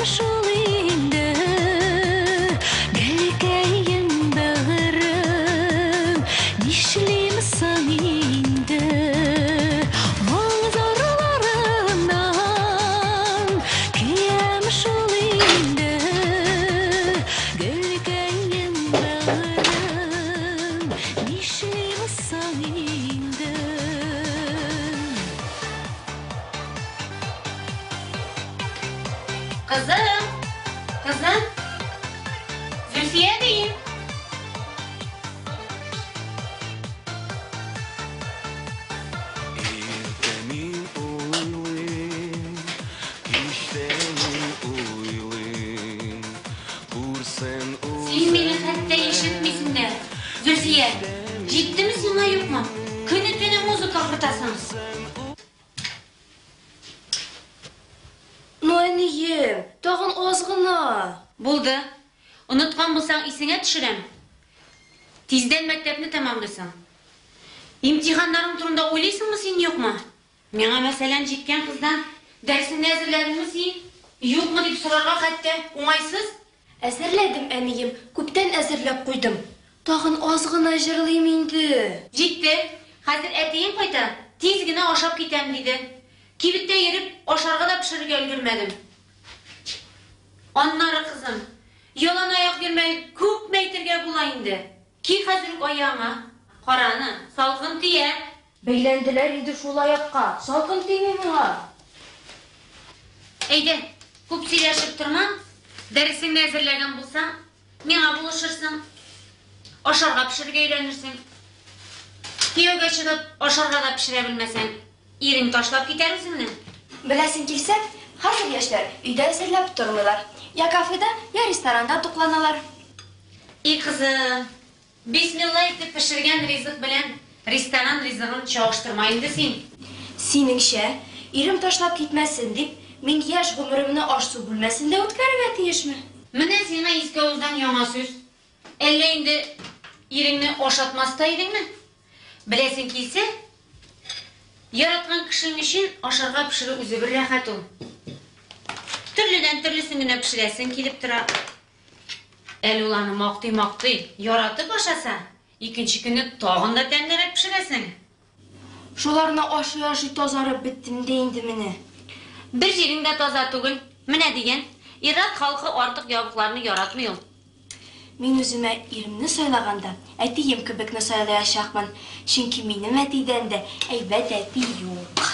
шул инде бәләкәем бәгырем, нишлим соң инде моң зарларымнан көям шул инде бәләкәем бәгырем, нишлим соң инде. Kızım, kızım, Zülfiye diyeyim. Ertemin oyluyum, iştemin oyluyum. Kursen Sen beni hatta işitmesin de. Zülfiye, ciddi misin ha yok mu? Günü tüne müzik okutasınız. Annem, tağın azgına. Buldu. Unutkan bulsan isine düşürem. Tizden mektebini tamamlısın. İmtihanların turunda oylaysın mı sen yok mu? Bana meselen çekken kızdan dersini hazırladın mı sen? Yok mu deyip sorarga hatta oңайсыз. Әзерләдем, әнием, күптән әзерләп куйдым. Тагын азгына җырлыйм инде. Ciddi. Hazır eteğin koyta. Tezgine aşap gitem dedi. Kibitte yerip aşarga da pişirge ölgürmedim. Onları kızım. Yalan ayak girmeyi küp meytirge bulayındı. Ki hazırlık ayağına. Karanı, salgın diye. Бәйләнделәр инде шул аякка. Салкын тими миңа. Eyde, küp сөйләшеп тұрма. Дәрісіңді әзірлеген болсаң, миңа buluşursun. Aşarga pişirge öğrenirsin. Kiyovga çıkıp aşarga da pişire bilmesen, irin taşlap gider misin mi? Беләсең килсә, хәзер яшьләр өйдә әзерләп тормыйлар. Я кафеда, я ресторанда тукланалар. İyi kızım, Bismillah etip pişirgen rizık bilen restoran rizığını çağıştırmayın desin. Синеңчә, ирем ташлап китмәсен дип, мин яшь гомеремне аш-су бүлмәсендә үткәрергә тиешме? Менә сиңа иске ağızdan яңа сүз. Әллә инде иреңне ашатмаста идеңме? Беләсең килсә, яраткан кешең өчен ашарга пешерү үзе бер рәхәт ул. Төрледән төрлесен генә пешерәсең килеп тора. Әле ул аны мактый, яратып ашаса, икенче көнне тагын да тәмлерәк пешерәсең. Шуларны ашый-ашый тазарып биттем дә инде менә. Bir җиреңдә таза түгел. Менә дигән, Ирак халкы артык ябыкларны яратмый ул. Мин үземә иремне сайлаганда, әтием кебекне сайлаячакмын. Чөнки минем әтидән дә әйбәт әти юк.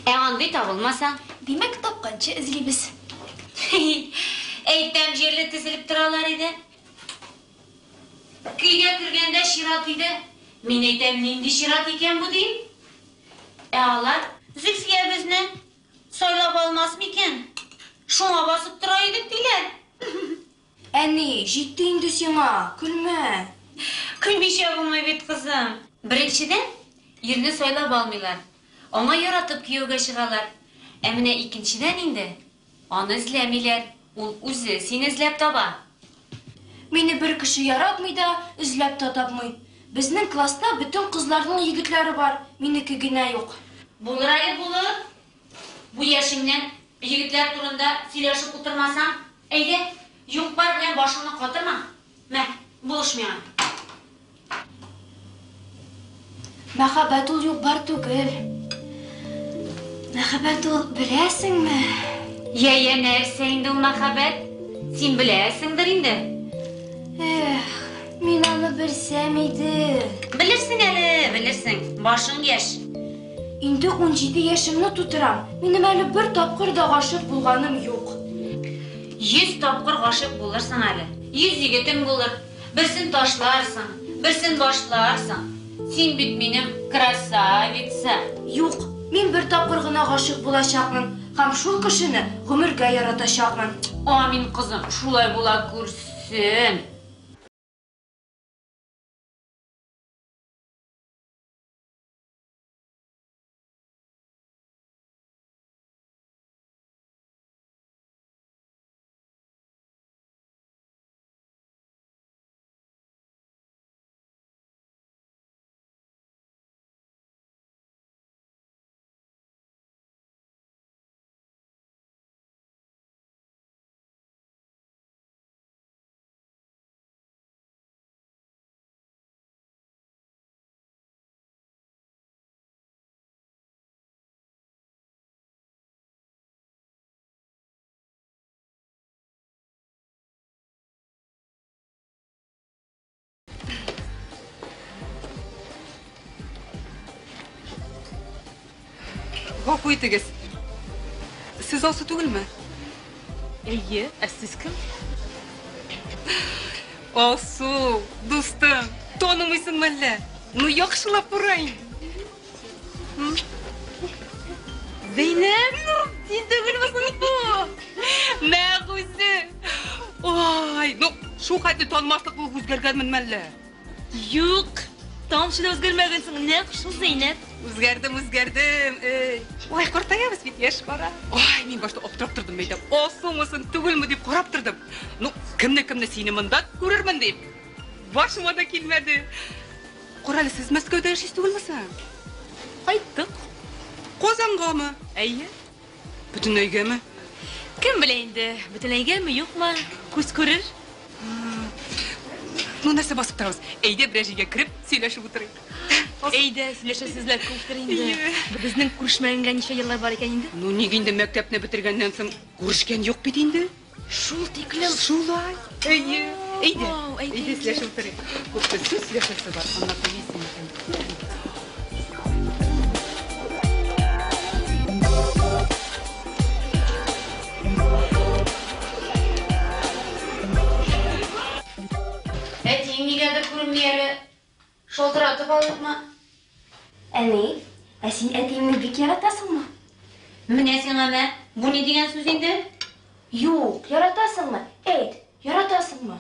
Андый табылмаса, Димәк, тапканчы эзлибез. әйтәм җирле тезелеп торалар иде. Көйгә кергәндә шират иде. Мин әйтәм, нинди шират икән бу дим. Алар Зөлфия безне сайлап алмас микән? Шуңа басып тора идек диләр. Әни, җитте инде сиңа, көлмә. Көлмичә булмый бит кызым. Беренчедән, ирне сайлап алмыйлар. Аңа яратып кияүгә чыгалар. Ә менә икенчедән инде, аны эзләмиләр. Ул үзе сине эзләп таба. Мине бер кеше яратмый да, эзләп та тапмый. Безнең класста бөтен кызларның егетләре бар, минеке генә юк. Булыр әле булыр. Бу яшеңнән егетләр турында сөйләшеп утырмасаң, әйдә, юк бар белән башыңны катырма. Мә, булыш миңа. Мәхәббәт ул юк бар түгел. Мәхәббәт ул, беләсеңме? Я нәрсә инде ул мәхәббәт? Син беләсеңдер инде. Мин аны белсәм иде. Белерсең әле, белерсең. Башың яшь. Инде 17 яшемне тутырам. Минем әле бер тапкыр да гашык булганым юк. 100 тапкыр гашык булырсың әле. 100 егетең булыр. Берсен ташларсың, берсен башларсың. Син бит минем красавица. Юк, мин бер тапкыр гына гашык булачакмын. Һәм шул кешене гомергә яратачакмын. Амин кызым, шулай була күрсен. Гафу итегез. Siz Asu түгел ме? Әйе, сез кім? Asu, dostum. Tanımıysın мәллә. Ну яхшылап барайын. Зейнеп, сен түгелмісің бу? Мәгүзе. Ой, ну шу хәтле танымаслык булып үзгәргәнмен мәллә. Юк, тамчы да өзгәрмәгәнсең. Нәкъ шул Зейнеп. Үзгәрдем. Ой, картаябыз бит, яшь бара. Ой, мин башта аптырап тордым мәйдә. Асумысын түгелме дип карап тордым. Ну, кемне сине монда күрермен дип. Башыма да килмәде. Куралы, сез Мәскәүдә яшисез түгелмесез? Кайттык. Казангамы? Әйе. Бөтенләйгәме? Кем белә инде, бөтенләйгәме, юкмы? Күз күрер. Ну, нәрсә басып торабыз? Әйдә берәр җиргә кирип, сөйләшеп утырыйк. Әйдә, сөйләшәсезләр күптер инде. Безнең күрешмәгәнгә ничә еллар бар икән инде? Ну, ник инде мәктәпне бетергәннән соң күрешкән юк бит инде? Шул тиклем. Шулай. Әйе. Әйдә. Вау, әйдә, Әйдә сөйләшеп утырыйк. Күпте сүз сөйләшәсе бар. Аңлап белмисең икән. Әтең нигәдер күренмәре шалтыратып алыпмы? Әни, син әтиеңне бик яратасыңмы? Менә сиңа мә, бу ни дигән сүз инде? Юк, яратасыңмы? Әйт, яратасыңмы?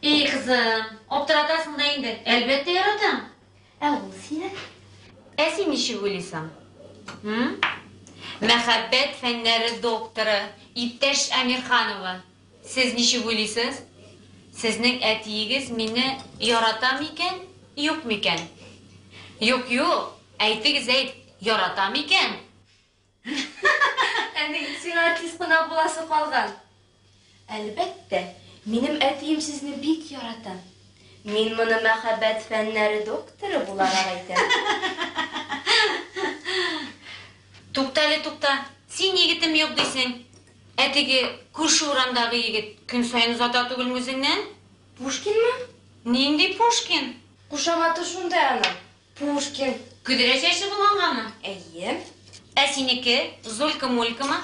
Ей кызым, аптыратасың да инде. Әлбәттә яратам. Ул сине? Син ничек уйлыйсың? Мәхәббәт фәннәре докторы Иптәш Әмирханова. Сез ничек уйлыйсыз? Сезнең әтиегез мине ярата микән, юк микән? Юк, әйтегез әйт, ярата микән? Әни, син артист кына буласы калган. Әлбәттә, минем әтием сезне бик ярата. Мин моны мәхәббәт фәннәре докторы буларак әйтәм. Тукта. Син егетем юк дисең. Әтеге күрше урандагы егет көн сайын узата түгел үзеңнән? Пушкинмы? Нинди Пушкин? Кушаматы шундай аның. Пушкин. Күдерә чәче булгангамы? Әйе. Синеке Зулька-Мулькамы?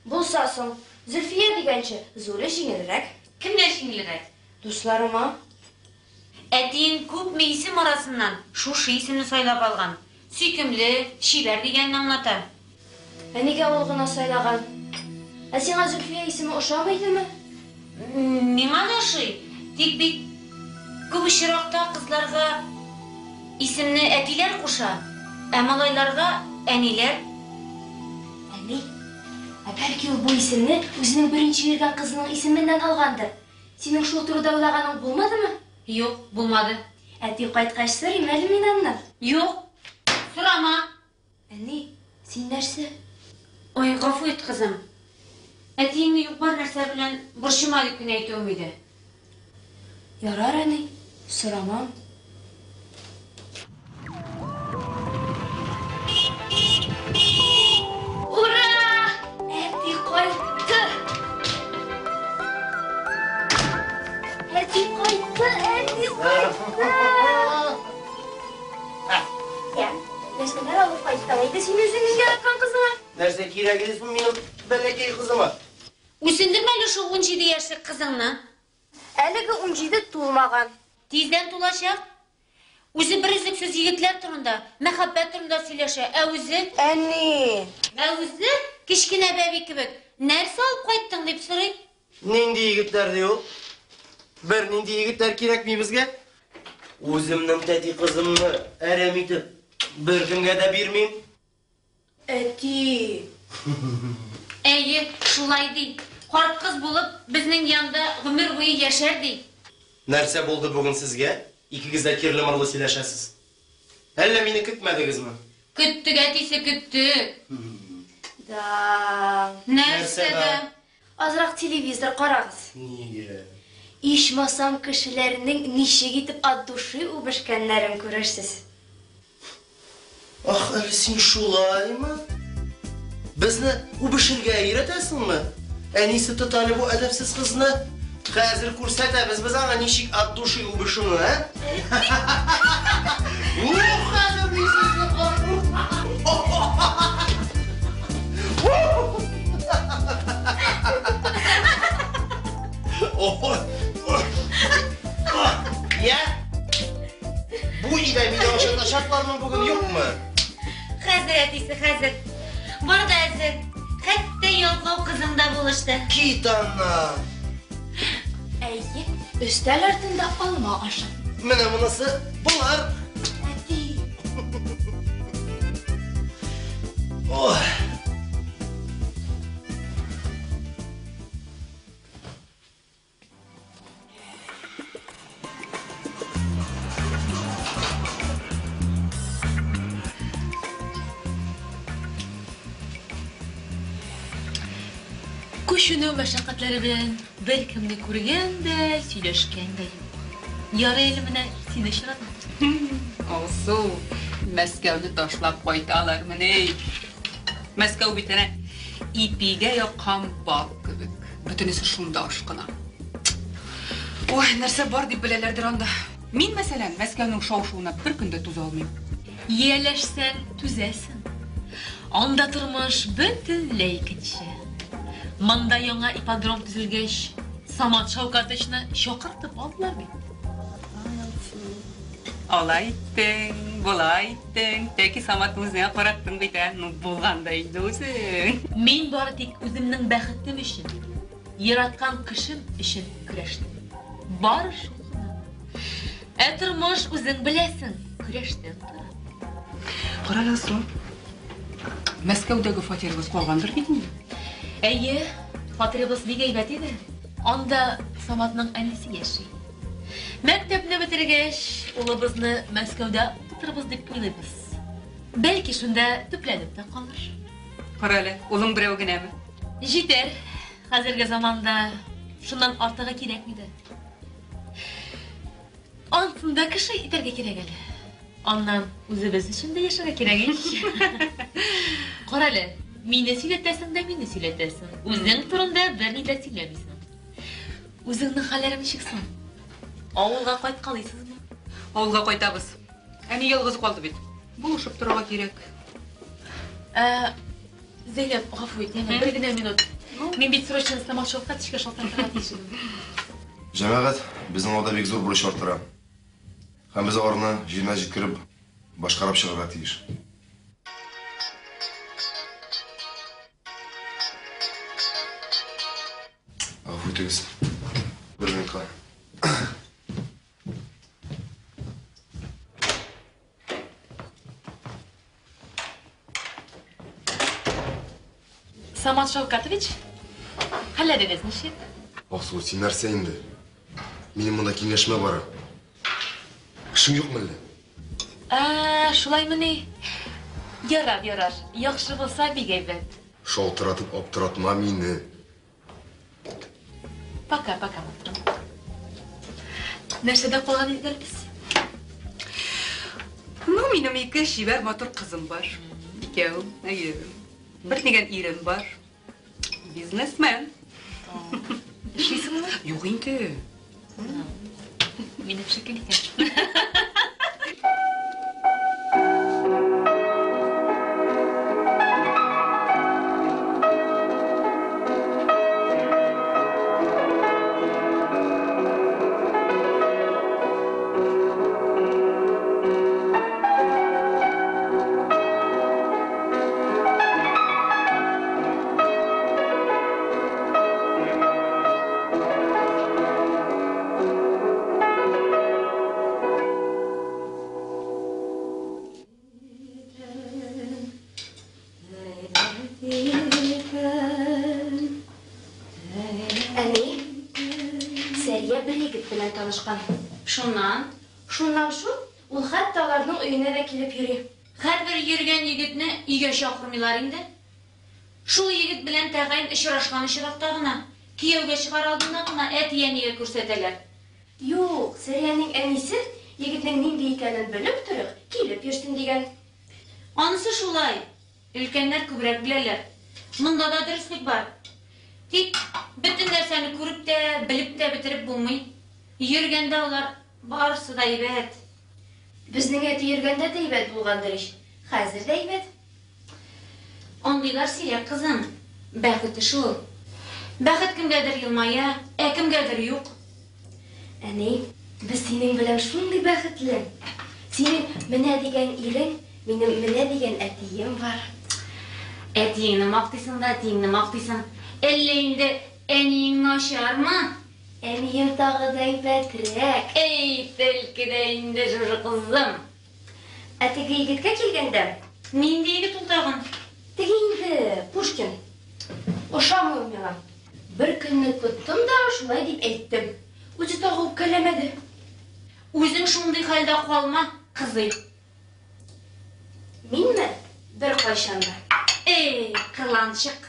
Булса соң, Зөлфия дигәнче, Зуля җиңелрәк. Кемнәр җиңелрәк? Дусларыма. Әтиң күпме исем арасыннан шушы исемне сайлап алган. Сөйкемле, шибәр дигәнне аңлата. Нигә ул гына сайлаган? Сиңа Зөлфия исеме ошамыйдымы? Миңа да ошый. Тик бит күп очракта кызларга исемне әтиләр куша, ә малайларга әниләр. Әни, бәлки ул бу исемне үзенең беренче йөргән кызының исеменнән алгандыр. Синең шул турыда уйлаганың булмадымы? Юк, булмады. Әти кайткач сорыйм әле мин аннан. Юк, сорама. Әни, син нәрсә? Ой, гафу ит, кызым. Әтиеңне юк бар нәрсә белән борчыма дип кенә әйтәм иде. Ярар, әни, сорамам. Ура! Әти кайтты! Әти кайтты! Нәрсәләр алып кайттың? Әйдә син үзеңнең яраткан кызыңа. Нәрсә кирәк иде минем бәләкәй кызыма? Үсендермәле шул 17 яшьлек кызыңны. Әлеге 17 тулмаган. Тиздән тулачак. Үзе бер үзексез егетләр турында, мәхәббәт турында сөйләшә. Үзе? Әни. Үзе кичкенә бәби кебек. Нәрсә алып кайттың дип сорый. Нинди егетләр ди ул? Бер нинди егетләр кирәкми безгә? Үземнең тәти кызымны әрәм итеп бер кемгә дә бирмим. Әти. Әйе, шулай ди. Карт кыз булып, безнең янда гомер буе яшәр ди. Нәрсә булды бүген сезгә? Икегез дә кирле марлы сөйләшәсез. Әллә мине көтмәдегезме? Көттек, әтисе көттек. Да. Нәрсә дә? Азрак телевизор карагыз. Нигә? Ичмасам кешеләрнең ничек итеп от души үбешкәннәрен күрерсез. Ах, әле син шулаймы? Безне үбешергә өйрәтәсеңме? Әнисе тотаны бу әдәпсез кызны. Хәзер күрсәтәбез без аңа ничек от души үбешүне, а? артында булышты. Кит анна. Әйе, өстәл артында алма ашап. Менә монысы булар. Әти. Ой. Күшүнү мәшәкатьләре белән бер кемне күргән дә, сөйләшкән дә юк. Яры әле менә сине очрадым. Алсу, Мәскәүне ташлап кайталар менә. Мәскәү бит әнә ипигә яккан бак кебек. Бөтенесе шунда ашкына. Ой, нәрсә бар дип беләләрдер анда. Мин, мәсәлән, Мәскәүнең шау-шуына бер көндә түзә алмыйм. Ияләшсәң түзәсең. Анда тормыш бөтенләй икенче. Манда яңа ипподром төзелгәч, Самат Шавкатовичны чакыртып алдылар бит. Алай иттең, булай иттең, тәки Самат үзеңә караттың бит, ну булганда инде үзең. Мин бары тик үземнең бәхетем өчен, яраткан кешем өчен көрәштем. Бары шул гына. Тормыш үзең беләсең, көрәштән тора. Карала Алсу. Мәскәүдәге фатирыбыз калгандыр бит инде. Әйе, фатирыбыз бик әйбәт иде. Анда Саматның әнисе яши. Мәктәпне бетергәч, улыбызны Мәскәүдә тотырбыз дип уйлыйбыз. Бәлки шунда төпләнеп тә калыр. Карала, улың берәү генәме? Җитәр. Хәзерге заманда шуннан артыгы кирәкми дә. Антында кеше итәргә кирәк әле. Аннан үзебез өчен дә яшәргә кирәк ич. Карала, мине сөйләтәсең дә мине сөйләтәсең. Үзең турында берни дә сөйләмисең. Үзеңнең хәлләрең ничек соң? Авылга кайткалыйсызмы? Авылга кайтабыз. Әни ялгыз калды бит. Булышып торырга кирәк. Зәйләп, гафу ит, бер генә минут. Мин бит срочно Самат Шавкатовичка шалтыратырга тиешем. Җәмәгать, безнең алда бик зур бурыч артыра. Һәм без арны җиренә җиткереп, башкарып чыгарга тиеш. Гафу итегез. Бер минутка. Самат Шавкатович, хәлләрегез ничек? Алсу, син нәрсә инде? Минем монда киңәшмә бара. Кешең юкмы әллә? Шулаймыни? Ярар, ярар. Яхшы булса бик әйбәт. Шалтыратып аптыратма мине. Пока. Нәрсәдә калган идек без? Ну, минем ике шибәр матур кызым бар. Икәү, әйе. Бер дигән ирем бар. Бизнесмен. Эшлисеңме? Юк инде. Минем шикелле икән. Шуннан шу, ул хәтта аларның өенә дә килеп йөри. Һәрбер йөргән егетне өйгә чакырмыйлар инде. Шул егет белән тәгаен очрашкан очракта гына, кияүгә чыгар алдында гына әти-әнигә күрсәтәләр. Юк, Сәриянең әнисе егетнең нинди икәнен белеп торып, килеп йөрсен дигән. Анысы шулай. Өлкәннәр күбрәк беләләр. Монда да дөрестлек бар. Тик бөтен нәрсәне күреп тә, белеп тә бетереп булмый. Йөргәндә алар барысы да әйбәт. Безнең әти йөргәндә дә әйбәт булгандыр ич. Хәзер дә әйбәт. Андыйлар сирәк, кызым. Бәхете шул. Бәхет кемгәдер елмая, кемгәдер юк. Әни, без синең белән шундый бәхетле. Синең менә дигән ирең, минем менә дигән әтием бар. Әтиеңне мактыйсың да, әтиеңне мактыйсың. Elleğinde eniğin aşar mı? Әмием тағы да әйбәтрәк. Ey тәлкідейінде жыр қызым. Әтеге егетке келгенде, Нендегі тұлтағын? теге инде Пушкин. Ошамый ул миңа. Бір көнне тоттым да шулай дип әйттем. Үзе тағы үпкәләмәде. Өзің шундый хәлдә қалма, қызый. Минме? Бір кайчанда. Ey кыланчык.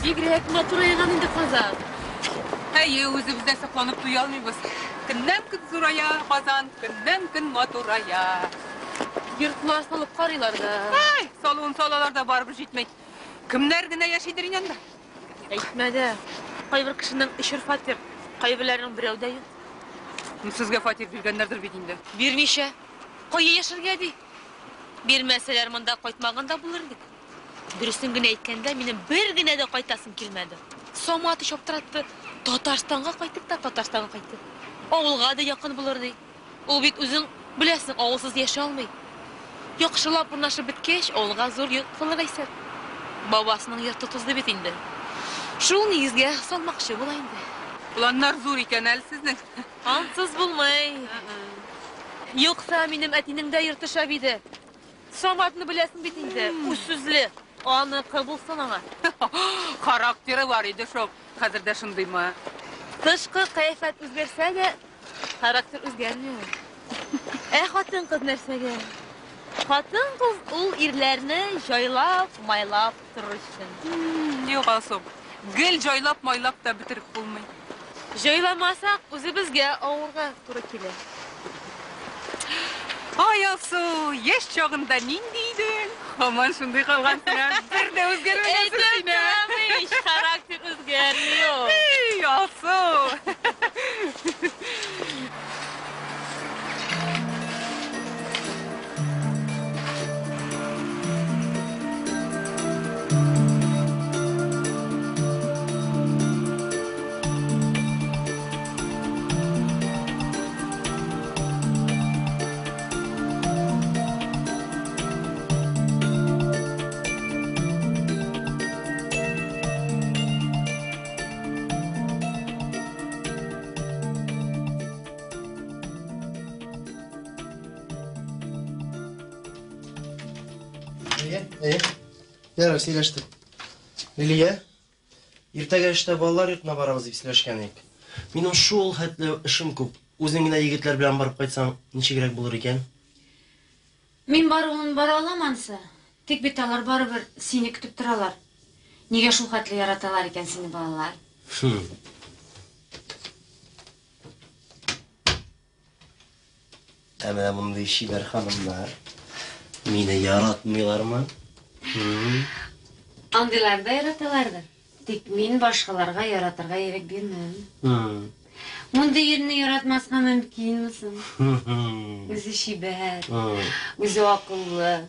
Бигрәк матур айган инде Казан. Әйе, үзебездән сакланып туя алмыйбыз. Көннән-көн зурая, Казан, көннән-көн матурая. Йортлар салып карыйлар да. Ай, салуын салалар да барып җитмәй. Кемнәр генә яшидер инде? Әйтмә дә. Кайбер кешенең өчер фатир, кайберләрнең берәүдә юк. Сезгә фатир биргәннәрдер бит инде. Бирмичә. Кая яшәргә ди? Бирмәсәләр монда кайтмаганда булыр идек. Дөресен генә әйткәндә, минем бер генә дә кайтасым килмәде. Саматы чаптыратты. Татарстанга кайттык та Татарстанга кайттык. Авылга да якын булыр ди. Ул бит үзең беләсең, авылсыз яши алмый. Яхшылап урнашып биткәч, авылга зур йорт кылыр әйсәр. Бабасының йорты тузды бит инде. Шул нигезгә салмакчы була инде. Планнар зур икән әле сезнең. Ансыз булмый. Юкса минем әтинең дә йорты шәп иде. Саматны беләсең бит инде. Үз сүзле. Аны кабулсан аңа. Характеры бар иде шул. Хәзердә шундыймы? Тышкы кыяфәт үзгәрсә дә, характер үзгәрмәй. Хатын-кыз нәрсәгә? Хатын-кыз ул ирләрне җайлап, майлап торыр өчен. Юк алсам. Гел җайлап, майлап та бетереп булмый. Җайламасак, үзебезгә авырга туры килә. Ай, Алсу, яшь чагында нинди идең? Һаман шундый калгансың. Бер дә үзгәрмәгәнсең син. Характер үзгәрмәй. Эй, Алсу! Ярар, сөйләштек. Лилия, иртәгә эштә балалар йортына барабыз дип сөйләшкән идек. Минем шул хәтле эшем күп. Үзең генә егетләр белән барып кайтсаң, ничегрәк булыр икән? Мин баруын бара аламансы. Тик бит алар барыбер сине көтеп торалар. Нигә шул хәтле яраталар икән сине балалар? Әмә мондай шибәр ханымнар мине яратмыйлармы? Андыйлар да яраталардыр. Тик мин башкаларга яратырга ирек бирмәм. Мондай ирне яратмаска мөмкинме соң? Үзе шибәр, үзе акыллы,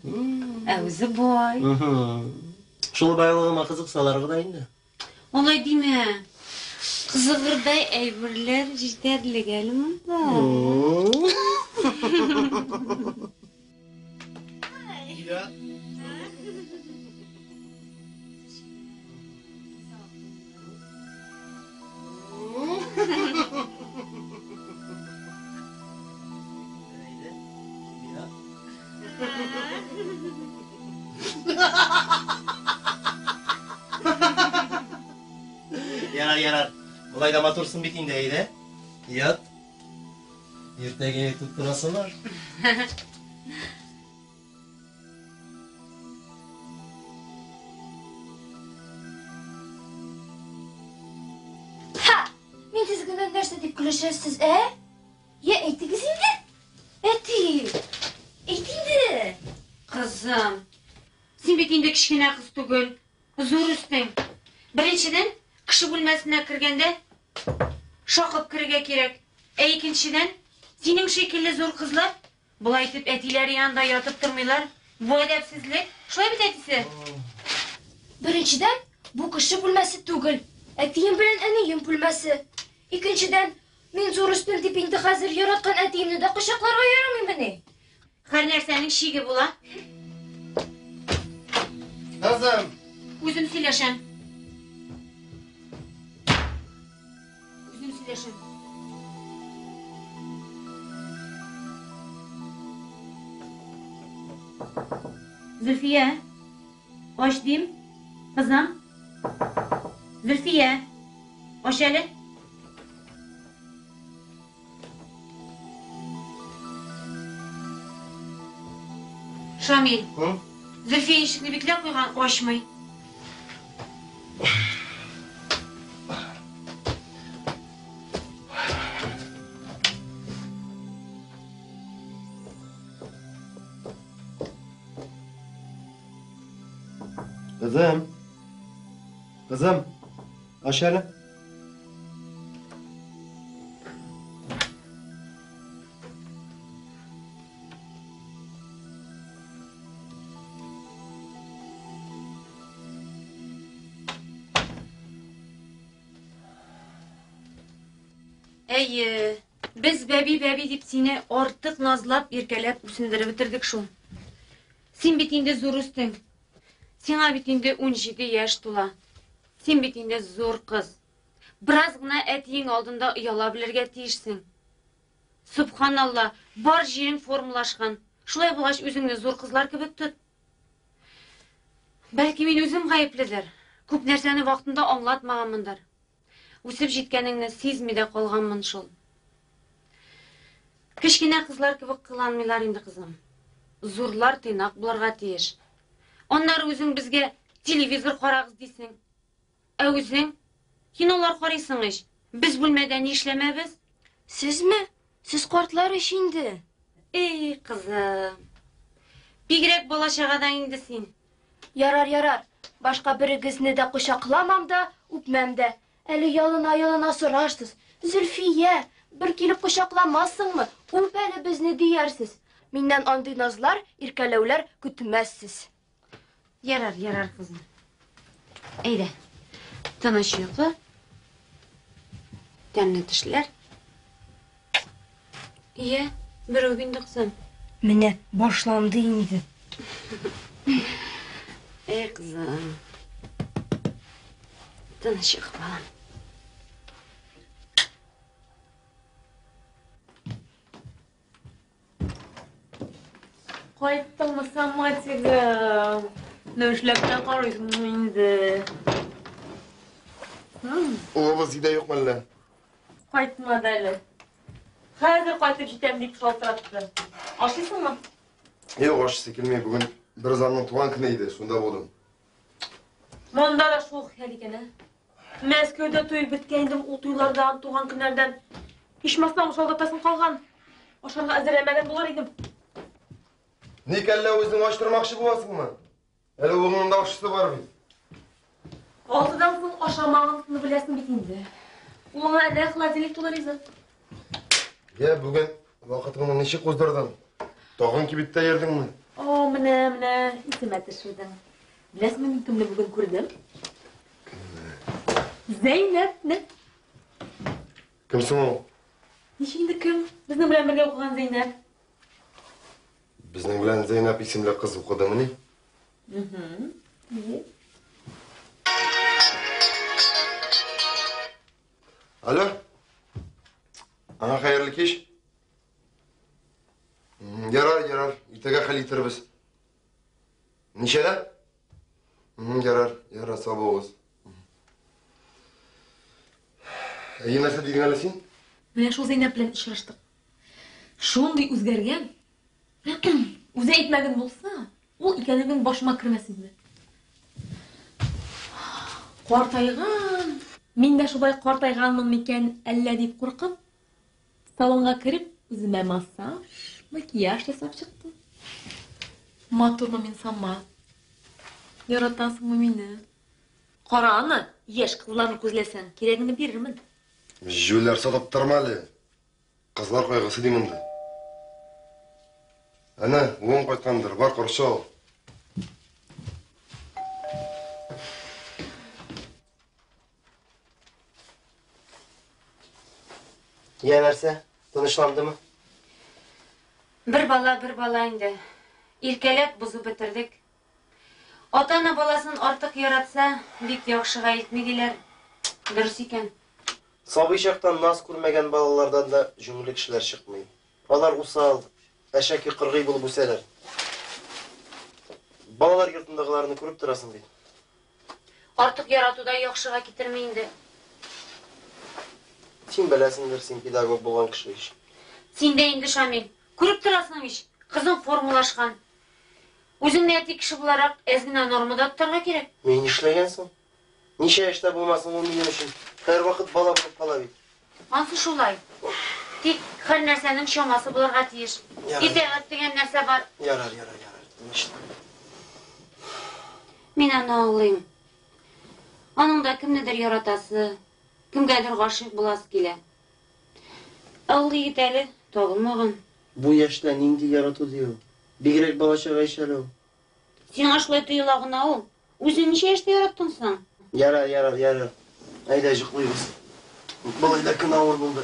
үзе бай. Шул байлыгыма кызыксалар да инде. Алай димә. Кызыгырдай әйберләр җитәрлек әле монда. Ярар. Булай да матурсың бит инде, әйдә. Ят. Иртәгә туттырасылар. Мин тизгеннән нәрсә дип көлешәсез, Я әйтегез инде. Әти. Әйт инде. Кызым, син бит инде кичкенә кыз түгел, зур үстең. Беренчедән, кеше бүлмәсенә кергәндә шакып керергә кирәк. Икенчедән, синең шикелле зур кызлар булай итеп әтиләре янында ятып тормыйлар. Бу әдәпсезлек. Шулай бит әтисе? Беренчедән, бу кеше бүлмәсе түгел. Әтием белән әнием бүлмәсе. Икенчедән, мин зур өстен дип инде хәзер яраткан әтиемне дә кочакларга ярамыймыни. Her nersenin şiği bula. Kızım. Üzüm sileşen. Üzüm sileşen. Zülfiye. Hoş diyeyim. Kızım. Zülfiye. Hoş hele. Şamil. Hı? Zülfiye işini biklep koygan koşmay. Kızım. Kızım. Aşağı. Ey, biz bebi deyip seni artık nazlap irkelep üstündürü bitirdik şu. Sen bitinde zor üstün. Sana bitinde 17 yaş tula. Sen bitinde zor kız. Biraz gına etiğin aldığında uyalabilirge tiyişsin. Subhanallah, bar jerin formulaşkan. Şulay bulaş üzünü zor kızlar gibi tut. Belki men özüm gayıplıdır. Köp nerseni vaktında anlatmağımındır. Үсіп жеткеніңні сезмеде қалғанмын шол. Кішкене қызлар gibi қыланмайлар енді қызым. Зорлар тыйнақ бұларға тиеш. Onlar өзің бізге телевизор қарағыз дейсің. Өзің кинолар қарайсың еш. Біз бөлмеден ешлемебіз. Siz mi? Siz kortlar iş indi. Ey қызым. Бигрәк бала шағадан енді сен. Yarar. Başka birinizni de kuşaklamam da, öpmem de. Eli yalına sorarsız. Zülfiye, bir kilip kuşaklamazsın mı? Öp eli bizni diyersiz. Mindən andı nazlar, irkelevler kütmezsiz. Yarar kızım. Eyde. Tanışıyorlar. Demletişler. İyi. Bir o gündü kızım. Mine, başlandı indi. Ey kızım. Tanışıyorlar balam. Qayttın mı sen Matigim? Nöşlepten karıştın indi. Oğlum zide yok mu lan? Qaytmadı hele. Hazır qaytıp jitem deyip şaltırattı. Aşlısın mı? Yok aşısı kelmey bugün bir zanның tuğan kınıydı, sonda boldum. Manda da şoq helikene. Мәскеуде toy bitkendім, o toylardan, tuğan günlerden. İşmasdan şaldatasın kalgan. Aşarga әзіремеген болар едім. Ne kelle özünü açtırmakçı bulasın mı? Hele oğlunun da aşısı var mı? Altıdan soң aşamağını bilesin bitindi. Ona әлі холодильник толар еді. Ya bugün vakitini neşe kozdurdun? Tağın kibitte yerdin mi? O, mine, isime tışırdın. Bilesin mi kimle bugün gördüm? Zeynep, ne? Kimsin o? Şimdi kim? Bizden bilen birge okugan Zeynep. Bizning bilan Zeynep isimli kız okudu mu ne? İyi. Alo? Ana hayırlı keş? Yarar. İtege halitir biz. Nişede? Yarar sabah oğuz. İyi nasıl dedin alesin? Mine şu Zeynep bilen işraştık. Şunday özgergen. O'zi aytmagin bo'lsa, u ekanligin boshima kirmasdi. Qortaygan. Men de shubay qortayganmikan alla deb qo'rqib, salonga kirib, o'zimga massaj, makiyaj yasab chiqdim. Motormi men sanma. Yaratansingmi meni? Qorani, yosh qizlarni ko'zlasang, kerakini berarman. Jüller satıp durmalı. Kızlar koygusu deyimindi. Ana, oğun koytkandır, var korsa ol. Ya verse, tanışlandı mı? Bir bala inде. Иркәләп бузып бетердек. Ата-ана баласын артык яратса, бик яхшыга итми диләр. Дөрес икән. Сабый чактан наз күрмәгән балалардан да җүңле кешеләр чыкмый. Алар усал, әшәки кыргый булып үсәләр. Балалар йортындагыларны күреп торасың бит. Артык яратуда яхшыга китерми инде. Син беләсеңдер, син педагог булган кеше ич. Син дә инде, Шамил, күреп торасың ич, кызың формулашкан. Үзең нәти кеше буларак әзгенә нормада тотарга кирәк. Мин нишләгәнсең? Ничә яшьтә булмасын ул минем өчен? Һәр вакыт бала булып кала бит. Ансы шулай. Тик һәр нәрсәнең чамасы булырга тиеш. Итәгать дигән нәрсә бар. Ярар. Нишлә? Мин аны аңлыйм. Аның да кемнедер яратасы, кемгәдер гашыйк буласы килә. Ул егет әле табылмаган. Бу яшьтә нинди ярату дию? Бигрәк балачага ишәләү. Сиңа шулай тоела гына ул. Үзең ничә яшьтә яраттың соң? Ярар. Әйдә җыклыйбыз. Балайда көн авыр булды.